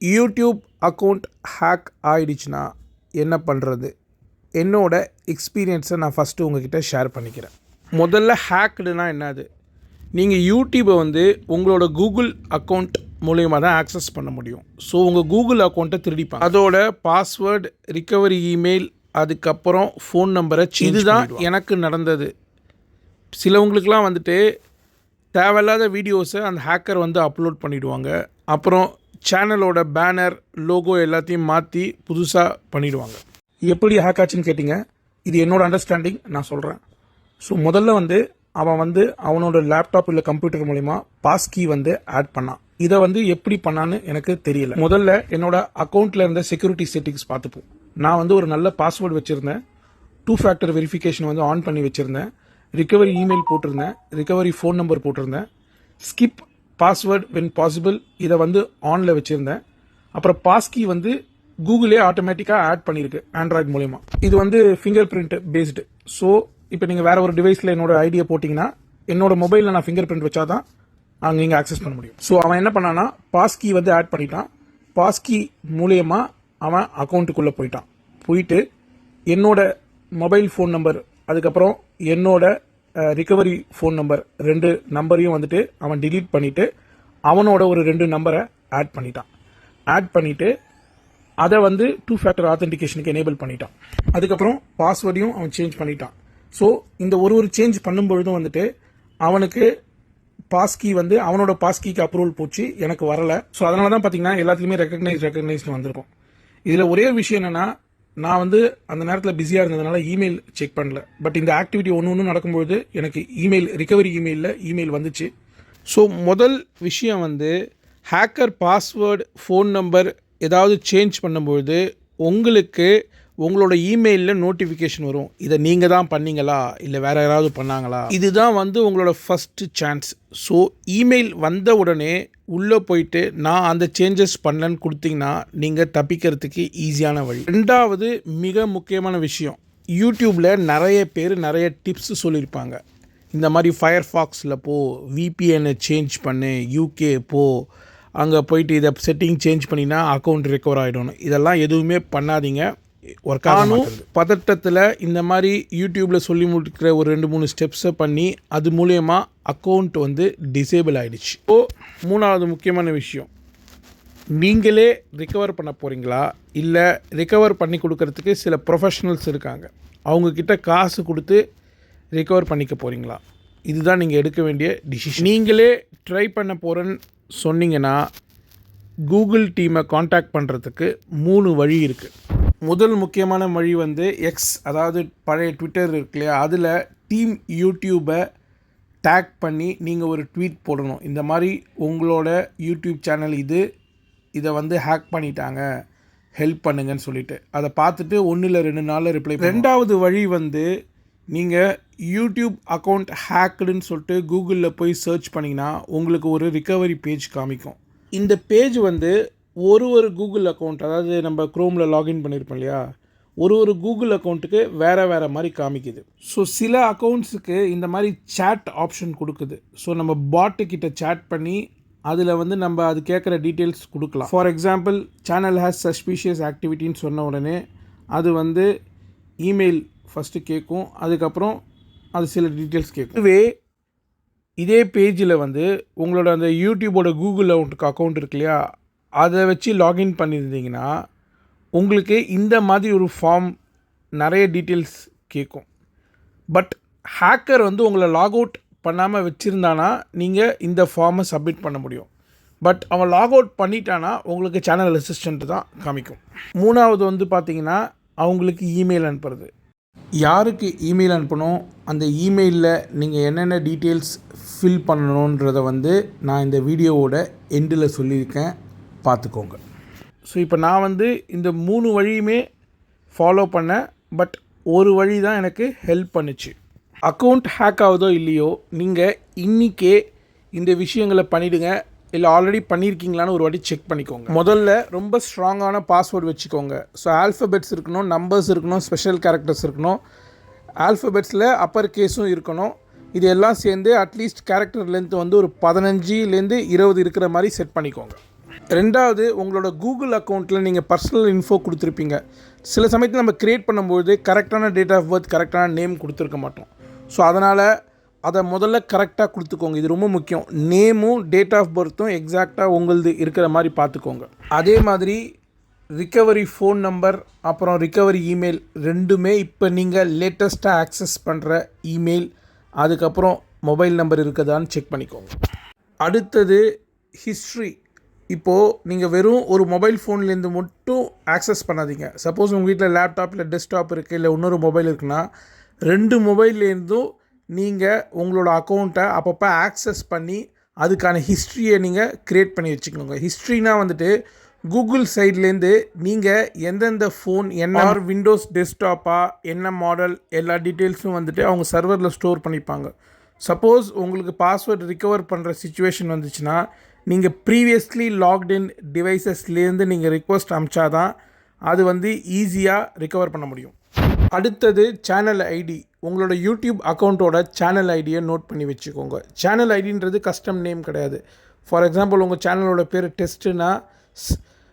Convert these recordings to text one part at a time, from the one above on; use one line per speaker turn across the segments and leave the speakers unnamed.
YouTube account hack ஆயிடுச்சுன்னா என்ன பண்ணுறது? என்னோட எக்ஸ்பீரியன்ஸை நான் ஃபஸ்ட்டு உங்ககிட்ட ஷேர் பண்ணிக்கிறேன். முதல்ல ஹேக்டுனா என்னது? நீங்கள் யூடியூப்பை உங்களோட கூகுள் அக்கௌண்ட் மூலயமா தான் ஆக்சஸ் பண்ண முடியும். ஸோ உங்கள் கூகுள் அக்கௌண்ட்டை திருடிப்பாங்க. அதோட பாஸ்வேர்டு, ரிகவரி இமெயில், அதுக்கப்புறம் ஃபோன் நம்பரை இதுதான் எனக்கு நடந்தது. சிலவங்களுக்கெலாம் தேவையில்லாத வீடியோஸை அந்த ஹேக்கர் அப்லோட் பண்ணிவிடுவாங்க. அப்புறம் சேனலோட பேனர், லோகோ எல்லாத்தையும் மாற்றி புதுசாக பண்ணிவிடுவாங்க. எப்படி ஹேக் ஆச்சுன்னு கேட்டிங்க. இது என்னோட அண்டர்ஸ்டாண்டிங், நான் சொல்கிறேன். ஸோ முதல்ல அவன் அவனோட லேப்டாப் இல்லை கம்ப்யூட்டர் மூலிமா பாஸ்கீ ஆட் பண்ணான். இதை எப்படி பண்ணான்னு எனக்கு தெரியல. முதல்ல என்னோட அக்கௌண்ட்டில் இருந்த செக்யூரிட்டி செட்டிங்ஸ் பார்த்துப்போம். நான் ஒரு நல்ல பாஸ்வேர்டு வச்சுருந்தேன். 2 ஃபேக்டர் வெரிஃபிகேஷன் ஆன் பண்ணி வச்சுருந்தேன். ரிகவரி இமெயில் போட்டிருந்தேன். ரிகவரி ஃபோன் நம்பர் போட்டிருந்தேன். ஸ்கிப் பாஸ்வேர்ட் வென் பாசிபிள் இதை ஆனில் வச்சுருந்தேன். அப்புறம் பாஸ்கி கூகுளே ஆட்டோமேட்டிக்காக ஆட் பண்ணியிருக்கு ஆண்ட்ராய்டு மூலயமா. இது ஃபிங்கர் பிரிண்ட் பேஸ்டு. ஸோ இப்போ நீங்கள் வேறு ஒரு டிவைஸில் என்னோட ஐடியை போட்டிங்கன்னா என்னோட மொபைலில் நான் ஃபிங்கர் பிரிண்ட் வச்சா தான் அங்கே நீங்கள் ஆக்சஸ் பண்ண முடியும். ஸோ அவன் என்ன பண்ணான்னா பாஸ்கி ஆட் பண்ணிட்டான். பாஸ்கி மூலயமா அவன் அக்கௌண்ட்டுக்குள்ளே போயிட்டு என்னோட மொபைல் ஃபோன் நம்பர், அதுக்கப்புறம் என்னோட ரிகவரி ஃபோன் நம்பர் 2 நம்பரையும் அவன் டிலீட் பண்ணிவிட்டு அவனோட ஒரு 2 நம்பரை ஆட் பண்ணிட்டான். ஆட் பண்ணிவிட்டு அதை 2 ஃபேக்டர் ஆத்தென்டிகேஷனுக்கு எனேபிள் பண்ணிட்டான். அதுக்கப்புறம் பாஸ்வேர்டையும் அவன் சேஞ்ச் பண்ணிட்டான். ஸோ இந்த ஒரு சேஞ்ச் பண்ணும்பொழுதும் அவனுக்கு பாஸ்கி அவனோட பாஸ்கிக்கு அப்ரூவல் போச்சு, எனக்கு வரலை. ஸோ அதனால தான் பார்த்தீங்கன்னா எல்லாத்துலேயுமே ரெக்கக்னைஸ்டு வந்திருக்கும். இதில் ஒரே விஷயம் என்னென்னா, நான் அந்த நேரத்தில் பிஸியாக இருந்ததுனால இமெயில் செக் பண்ணல. பட் இந்த ஆக்டிவிட்டி ஒன்று நடக்கும்போது எனக்கு இமெயில், ரிகவரி இமெயில் வந்துச்சு. ஸோ முதல் விஷயம் ஹேக்கர் பாஸ்வேர்டு, ஃபோன் நம்பர் ஏதாவது சேஞ்ச் பண்ணும்பொழுது உங்களுக்கு உங்களோட இமெயிலில் நோட்டிஃபிகேஷன் வரும். இதை நீங்கள் தான் பண்ணீங்களா இல்லை வேறு யாராவது பண்ணாங்களா? இதுதான் உங்களோட ஃபஸ்ட்டு சான்ஸ். ஸோ இமெயில் வந்த உடனே உள்ளே போயிட்டு நான் அந்த சேஞ்சஸ் பண்ணலன்னு கொடுத்தீங்கன்னா நீங்கள் தப்பிக்கிறதுக்கு ஈஸியான வழி. ரெண்டாவது மிக முக்கியமான விஷயம், யூடியூப்பில் நிறைய பேர் நிறைய டிப்ஸ் சொல்லியிருப்பாங்க. இந்த மாதிரி ஃபயர்ஃபாக்ஸில் போ, விபிஎனை சேஞ்ச் பண்ணு, யூகே போ, அங்கே போயிட்டு இதை செட்டிங் சேஞ்ச் பண்ணினா அக்கௌண்ட் ரெக்கவர் ஆகிடும். இதெல்லாம் எதுவுமே பண்ணாதீங்க, ஒர்க் ஆகணும். பதட்டத்தில் இந்த மாதிரி யூடியூப்பில் சொல்லி முடிக்கிற ஒரு 2-3 ஸ்டெப்ஸை பண்ணி அது மூலயமா அக்கௌண்ட் டிசேபிள் ஆகிடுச்சு. ஸோ 3வது முக்கியமான விஷயம், நீங்களே ரிகவர் பண்ண போகிறீங்களா இல்லை ரிகவர் பண்ணி கொடுக்கறதுக்கு சில ப்ரொஃபஷனல்ஸ் இருக்காங்க, அவங்கக்கிட்ட காசு கொடுத்து ரிகவர் பண்ணிக்க போகிறீங்களா? இதுதான் நீங்கள் எடுக்க வேண்டிய டிசிஷன். நீங்களே ட்ரை பண்ண போகிறேன்னு சொன்னீங்கன்னா கூகுள் டீமை காண்டாக்ட் பண்ணுறதுக்கு 3 வழி இருக்குது. முதல் முக்கியமான வழி எக்ஸ், அதாவது பழைய ட்விட்டர் இருக்கு இல்லையா, அதில் டீம் யூடியூபை டேக் பண்ணி நீங்கள் ஒரு ட்வீட் போடணும். இந்த மாதிரி உங்களோட யூடியூப் சேனல் இதை ஹேக் பண்ணிட்டாங்க, ஹெல்ப் பண்ணுங்கன்னு சொல்லிட்டு அதை பார்த்துட்டு 1 இல்லை 2 நாளில் ரிப்ளை. 2வது வழி நீங்கள் யூடியூப் அக்கௌண்ட் ஹேக்குடுன்னு சொல்லிட்டு கூகுளில் போய் சர்ச் பண்ணிங்கன்னா உங்களுக்கு ஒரு ரிகவரி பேஜ் காமிக்கும். இந்த பேஜ் ஒரு கூகுள் அக்கௌண்ட், அதாவது நம்ம க்ரோமில் லாகின் பண்ணியிருப்போம் இல்லையா, ஒரு கூகுள் அக்கௌண்ட்டுக்கு வேறு மாதிரி காமிக்குது. ஸோ சில அக்கௌண்ட்ஸுக்கு இந்த மாதிரி சேட் ஆப்ஷன் கொடுக்குது. ஸோ நம்ம பாட்டுக்கிட்ட சேட் பண்ணி அதில் நம்ம அது கேட்குற டீட்டெயில்ஸ் கொடுக்கலாம். For example, channel has suspicious ஆக்டிவிட்டின்னு சொன்ன உடனே அது இமெயில் ஃபஸ்ட்டு கேட்கும், அதுக்கப்புறம் அது சில டீட்டெயில்ஸ் கேட்கும். இதுவே இதே பேஜில் உங்களோட அந்த யூடியூபோட கூகுள் அக்கௌண்ட் இருக்கு இல்லையா, அதை வச்சு லாகின் பண்ணியிருந்தீங்கன்னா உங்களுக்கு இந்த மாதிரி ஒரு ஃபார்ம் நிறைய டீட்டெயில்ஸ் கேட்கும். பட் ஹேக்கர் உங்களை லாக் அவுட் பண்ணாமல் வச்சுருந்தானா நீங்கள் இந்த ஃபார்மை சப்மிட் பண்ண முடியும். பட் அவன் லாக் அவுட் பண்ணிட்டானா உங்களுக்கு சேனல் அசிஸ்டண்ட் தான் காமிக்கும். 3வது பார்த்தீங்கன்னா அவங்களுக்கு இமெயில் அனுப்புறது. யாருக்கு இமெயில் அனுப்பணும், அந்த இமெயிலில் நீங்கள் என்னென்ன டீட்டெயில்ஸ் ஃபில் பண்ணணுன்றதை நான் இந்த வீடியோவோட எண்டில் சொல்லியிருக்கேன், பார்த்துக்கோங்க. ஸோ இப்போ நான் இந்த 3 வழியுமே ஃபாலோ பண்ணேன். பட் ஒரு வழி தான் எனக்கு ஹெல்ப் பண்ணுச்சு. அக்கௌண்ட் ஹேக் ஆகுதோ இல்லையோ, நீங்கள் இன்றைக்கே இந்த விஷயங்களை பண்ணிவிடுங்க. இல்லை ஆல்ரெடி பண்ணியிருக்கீங்களான்னு ஒரு வாட்டி செக் பண்ணிக்கோங்க. முதல்ல ரொம்ப ஸ்ட்ராங்கான பாஸ்வேர்டு வச்சுக்கோங்க. ஸோ ஆல்ஃபபெட்ஸ் இருக்கணும், நம்பர்ஸ் இருக்கணும், ஸ்பெஷல் கேரக்டர்ஸ் இருக்கணும், ஆல்ஃபபெட்ஸில் அப்பர் கேஸும் இருக்கணும். இது எல்லாம் சேர்ந்து அட்லீஸ்ட் கேரக்டர் லென்த் ஒரு 15லேருந்து 20 இருக்கிற மாதிரி செட் பண்ணிக்கோங்க. ரெண்டாவது, உங்களோட கூகுள் அக்கௌண்ட்டில் நீங்கள் பர்சனல் இன்ஃபோ கொடுத்துருப்பீங்க. சில சமயத்தில் நம்ம க்ரியேட் பண்ணும்போது கரெக்டான டேட் ஆஃப் பர்த், கரெக்டான நேம் கொடுத்துருக்க மாட்டோம். ஸோ அதனால் அதை முதல்ல கரெக்டாக கொடுத்துக்கோங்க. இது ரொம்ப முக்கியம். நேமும் டேட் ஆஃப் பர்த்தும் எக்ஸாக்டாக உங்களது இருக்கிற மாதிரி பார்த்துக்கோங்க. அதே மாதிரி ரிகவரி ஃபோன் நம்பர் அப்புறம் ரிகவரி இமெயில் ரெண்டுமே இப்போ நீங்கள் லேட்டஸ்ட்டாக ஆக்சஸ் பண்ணுற இமெயில், அதுக்கப்புறம் மொபைல் நம்பர் இருக்குதான்னு செக் பண்ணிக்கோங்க. அடுத்தது ஹிஸ்ட்ரி. இப்போது நீங்கள் வெறும் ஒரு மொபைல் ஃபோன்லேருந்து மட்டும் ஆக்சஸ் பண்ணாதீங்க. சப்போஸ் உங்கள் வீட்டில் லேப்டாப் இல்லை டெஸ்க்டாப் இருக்குது, இல்லை இன்னொரு மொபைல் இருக்குன்னா 2 மொபைல்லேருந்தும் நீங்கள் உங்களோட அக்கௌண்ட்டை அப்பப்போ ஆக்சஸ் பண்ணி அதுக்கான ஹிஸ்ட்ரியை நீங்கள் க்ரியேட் பண்ணி வச்சுக்கோங்க. ஹிஸ்ட்ரினா வந்துட்டு கூகுள் சைட்லேருந்து நீங்கள் எந்தெந்த ஃபோன், என்ன விண்டோஸ் டெஸ்க்டாப்பா, என்ன மாடல், எல்லா டீட்டெயில்ஸும் வந்துட்டு அவங்க சர்வரில் ஸ்டோர் பண்ணிப்பாங்க. சப்போஸ் உங்களுக்கு பாஸ்வேர்டு ரிகவர் பண்ணுற சிச்சுவேஷன் வந்துச்சுன்னா நீங்கள் ப்ரீவியஸ்லி லாக்டின் டிவைசஸ்லேருந்து நீங்கள் ரிக்வஸ்ட் அனுப்பிச்சாதான் அது வந்து ஈஸியாக ரிகவர் பண்ண முடியும். அடுத்தது சேனல் ஐடி. உங்களோட யூடியூப் அக்கௌண்ட்டோட சேனல் ஐடியை நோட் பண்ணி வச்சுக்கோங்க. சேனல் ஐடின்றது கஸ்டம் நேம் கிடையாது. ஃபார் எக்ஸாம்பிள், உங்கள் சேனலோட பேர் டெஸ்ட்டுனா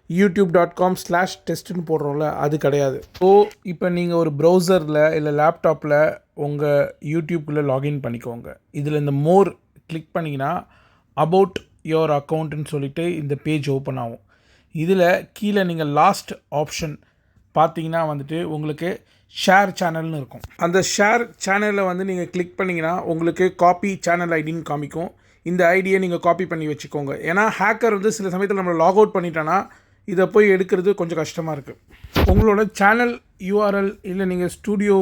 youtube.com/testன்னு போடுறோம்ல, அது கிடையாது. ஸோ இப்போ நீங்கள் ஒரு ப்ரௌசரில் இல்லை லேப்டாப்பில் உங்கள் யூடியூப்குள்ளே லாகின் பண்ணிக்கோங்க. இதில் இந்த மோர் கிளிக் பண்ணிங்கன்னா அபவுட் யோர் அக்கௌண்ட்டுன்னு சொல்லிட்டு இந்த பேஜ் ஓப்பன் ஆகும். இதில் கீழே நீங்கள் லாஸ்ட் ஆப்ஷன் பார்த்தீங்கன்னா வந்துட்டு உங்களுக்கு ஷேர் சேனல்னு இருக்கும். அந்த ஷேர் சேனலில் வந்து நீங்கள் கிளிக் பண்ணிங்கன்னா உங்களுக்கு காப்பி சேனல் ஐடின்னு காமிக்கும். இந்த ஐடியை நீங்கள் காப்பி பண்ணி வச்சுக்கோங்க. ஏன்னா ஹேக்கர் வந்து சில சமயத்தில் நம்மளை லாக் அவுட் பண்ணிட்டோன்னா இதை போய் எடுக்கிறது கொஞ்சம் கஷ்டமாக இருக்குது. உங்களோட சேனல் யூஆர்எல் இல்லை நீங்கள் ஸ்டூடியோ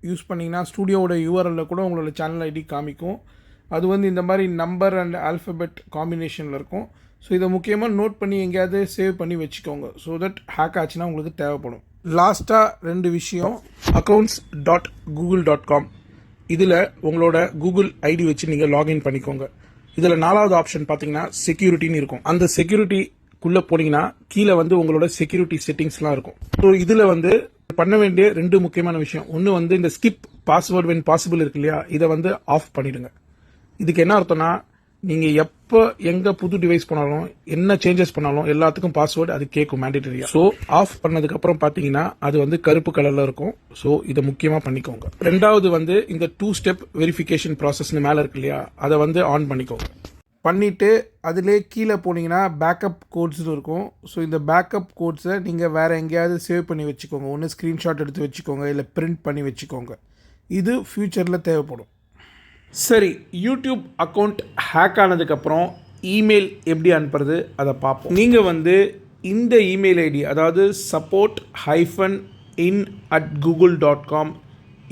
யூஸ் பண்ணிங்கன்னா ஸ்டூடியோவோட யூஆர்எல்லில் கூட உங்களோட சேனல் ஐடி காமிக்கும். அது வந்து இந்த மாதிரி நம்பர் அண்ட் ஆல்ஃபபெட் காம்பினேஷனில் இருக்கும். ஸோ இதை முக்கியமாக நோட் பண்ணி எங்கேயாவது சேவ் பண்ணி வச்சுக்கோங்க. ஸோ தட் ஹேக் ஆச்சுன்னா உங்களுக்கு தேவைப்படும். லாஸ்ட்டாக 2 விஷயம். accounts.google.com இதில் உங்களோட கூகுள் ஐடி வச்சு நீங்கள் லாகின் பண்ணிக்கோங்க. இதில் 4வது ஆப்ஷன் பார்த்தீங்கன்னா செக்யூரிட்டின்னு இருக்கும். அந்த செக்யூரிட்டிக்குள்ளே போனீங்கன்னா கீழே வந்து உங்களோட செக்யூரிட்டி செட்டிங்ஸ்லாம் இருக்கும். ஸோ இதில் வந்து பண்ண வேண்டிய 2 முக்கியமான விஷயம். ஒன்று வந்து இந்த ஸ்கிப் பாஸ்வேர்ட் வென் பாசிபிள் இருக்கு இல்லையா, இதை வந்து ஆஃப் பண்ணிடுங்க. இதுக்கு என்ன அர்த்தம்னா, நீங்கள் எப்போ எங்கே புது டிவைஸ் பண்ணாலும் என்ன சேஞ்சஸ் பண்ணாலும் எல்லாத்துக்கும் பாஸ்வேர்டு அது கேட்கும் மேண்டேட்டரியா. ஸோ ஆஃப் பண்ணதுக்கப்புறம் பார்த்தீங்கன்னா அது வந்து கருப்பு கலரில் இருக்கும். ஸோ இதை முக்கியமாக பண்ணிக்கோங்க. 2வது வந்து இந்த 2 ஸ்டெப் வெரிஃபிகேஷன் ப்ராசஸ்னு மேலே இருக்கு இல்லையா, அதை வந்து ஆன் பண்ணிக்கோங்க. பண்ணிவிட்டு அதிலே கீழே போனீங்கன்னா பேக்கப் கோட்ஸ்னு இருக்கும். ஸோ இந்த பேக்கப் கோட்ஸை நீங்கள் வேறு எங்கேயாவது சேவ் பண்ணி வச்சுக்கோங்க. ஒன்று ஸ்க்ரீன்ஷாட் எடுத்து வச்சுக்கோங்க, இல்லை பிரிண்ட் பண்ணி வச்சுக்கோங்க. இது ஃப்யூச்சரில் தேவைப்படும். சரி, யூடியூப் அக்கௌண்ட் ஹேக் ஆனதுக்கப்புறம் இமெயில் எப்படி அனுப்புறது அதை பார்ப்போம். நீங்கள் வந்து இந்த இமெயில் ஐடி, அதாவது support-in@google.com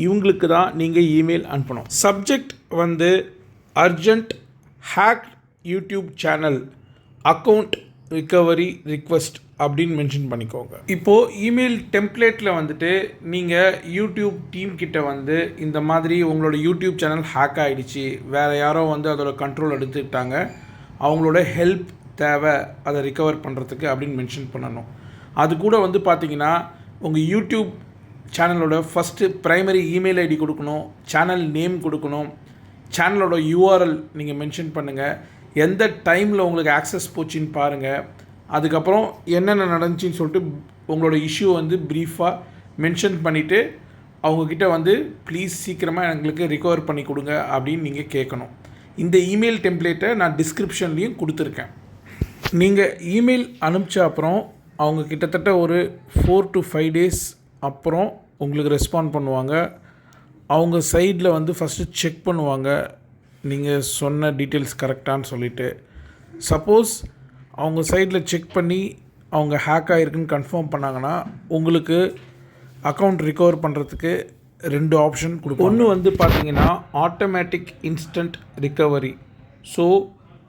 இவங்களுக்கு தான் நீங்கள் இமெயில் அனுப்பணும். சப்ஜெக்ட் வந்து urgent hack YouTube channel account recovery request அப்படின்னு மென்ஷன் பண்ணிக்கோங்க. இப்போது இமெயில் டெம்ப்ளேட்டில் வந்துட்டு நீங்கள் யூடியூப் டீம் கிட்ட வந்து இந்த மாதிரி உங்களோட யூடியூப் சேனல் ஹேக் ஆகிடுச்சு, வேறு யாரோ வந்து அதோட கண்ட்ரோல் எடுத்துக்கிட்டாங்க, அவங்களோட ஹெல்ப் தேவை அதை ரிகவர் பண்ணுறதுக்கு அப்படின்னு மென்ஷன் பண்ணணும். அது கூட வந்து பார்த்தீங்கன்னா உங்கள் யூடியூப் சேனலோட ஃபஸ்ட்டு ப்ரைமரி இமெயில் ஐடி கொடுக்கணும், சேனல் நேம் கொடுக்கணும், சேனலோட யூஆர்எல் நீங்கள் மென்ஷன் பண்ணுங்கள், எந்த டைமில் உங்களுக்கு ஆக்சஸ் போச்சுன்னு பாருங்கள், அதுக்கப்புறம் என்னென்ன நடந்துச்சின்னு சொல்லிட்டு உங்களோட இஷ்யூ வந்து ப்ரீஃபாக மென்ஷன் பண்ணிவிட்டு அவங்கக்கிட்ட வந்து ப்ளீஸ் சீக்கிரமாக எங்களுக்கு ரிகவர் பண்ணி கொடுங்க அப்படின்னு நீங்கள் கேட்கணும். இந்த இமெயில் டெம்ப்ளேட்டை நான் டிஸ்கிரிப்ஷன்லேயும் கொடுத்துருக்கேன். நீங்கள் இமெயில் அனுப்பிச்ச அப்புறம் அவங்க கிட்டத்தட்ட ஒரு 4 to 5 days அப்புறம் உங்களுக்கு ரெஸ்பாண்ட் பண்ணுவாங்க. அவங்க சைடில் வந்து ஃபஸ்ட்டு செக் பண்ணுவாங்க நீங்கள் சொன்ன டீட்டெயில்ஸ் கரெக்டானு சொல்லிவிட்டு. சப்போஸ் அவங்க சைடில் செக் பண்ணி அவங்க ஹேக் ஆகிருக்குன்னு கன்ஃபார்ம் பண்ணாங்கன்னா உங்களுக்கு அக்கௌண்ட் ரிகவர் பண்ணுறதுக்கு 2 ஆப்ஷன் கொடுப்போம். ஒன்று வந்து பார்த்திங்கன்னா ஆட்டோமேட்டிக் இன்ஸ்டன்ட் ரிகவரி. ஸோ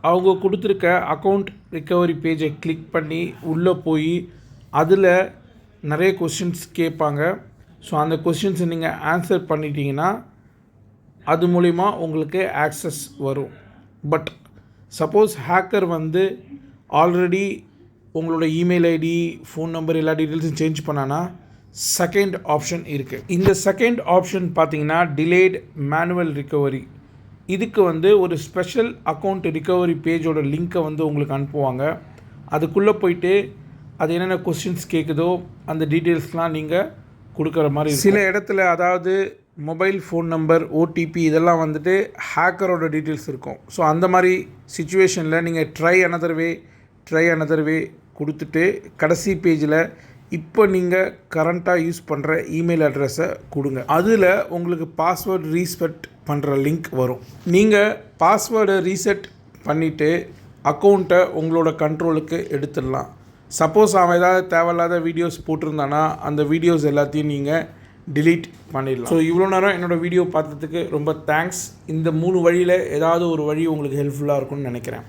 அவங்க கொடுத்துருக்க அக்கௌண்ட் ரிகவரி பேஜை கிளிக் பண்ணி உள்ளே போய் அதில் நிறைய கொஸ்டின்ஸ் கேட்பாங்க. ஸோ அந்த கொஸ்டின்ஸை நீங்கள் ஆன்சர் பண்ணிட்டீங்கன்னா அது மூலிமா உங்களுக்கு ஆக்சஸ் வரும். பட் சப்போஸ் ஹேக்கர் வந்து ஆல்ரெடி உங்களோட இமெயில் ஐடி, ஃபோன் நம்பர் எல்லா டீட்டெயில்ஸும் சேஞ்ச் பண்ணான்னா செகண்ட் ஆப்ஷன் இருக்குது. இந்த செகண்ட் ஆப்ஷன் பார்த்தீங்கன்னா டிலேட் மேனுவல் ரிகவரி. இதுக்கு வந்து ஒரு ஸ்பெஷல் அக்கௌண்ட் ரிகவரி பேஜோட லிங்க்கை வந்து உங்களுக்கு அனுப்புவாங்க. அதுக்குள்ளே போயிட்டு அது என்னென்ன கொஸ்டின்ஸ் கேட்குதோ அந்த டீட்டெயில்ஸ்லாம் நீங்கள் கொடுக்குற மாதிரி சில இடத்துல அதாவது மொபைல் ஃபோன் நம்பர் ஓடிபி இதெல்லாம் வந்துட்டு ஹேக்கரோட டீட்டெயில்ஸ் இருக்கும். ஸோ அந்த மாதிரி சுச்சுவேஷனில் நீங்கள் ட்ரை அனதர் வே கொடுத்துட்டு கடைசி பேஜில் இப்போ நீங்கள் கரண்ட்டாக யூஸ் பண்ணுற இமெயில் அட்ரஸை கொடுங்க. அதில் உங்களுக்கு பாஸ்வேர்டு ரீசெட் பண்ணுற லிங்க் வரும். நீங்கள் பாஸ்வேர்டை ரீசெட் பண்ணிவிட்டு அக்கௌண்ட்டை உங்களோட கண்ட்ரோலுக்கு எடுத்துடலாம். சப்போஸ் அவன் ஏதாவது தேவையில்லாத வீடியோஸ் போட்டிருந்தானா அந்த வீடியோஸ் எல்லாத்தையும் நீங்கள் delete பண்ணிடலாம். ஸோ இவ்வளோ நேரம் என்னோடய வீடியோ பார்த்ததுக்கு ரொம்ப தேங்க்ஸ். இந்த 3 வழியில் ஏதாவது ஒரு வழி உங்களுக்கு ஹெல்ப்ஃபுல்லாக இருக்கும்னு நினைக்கிறேன்.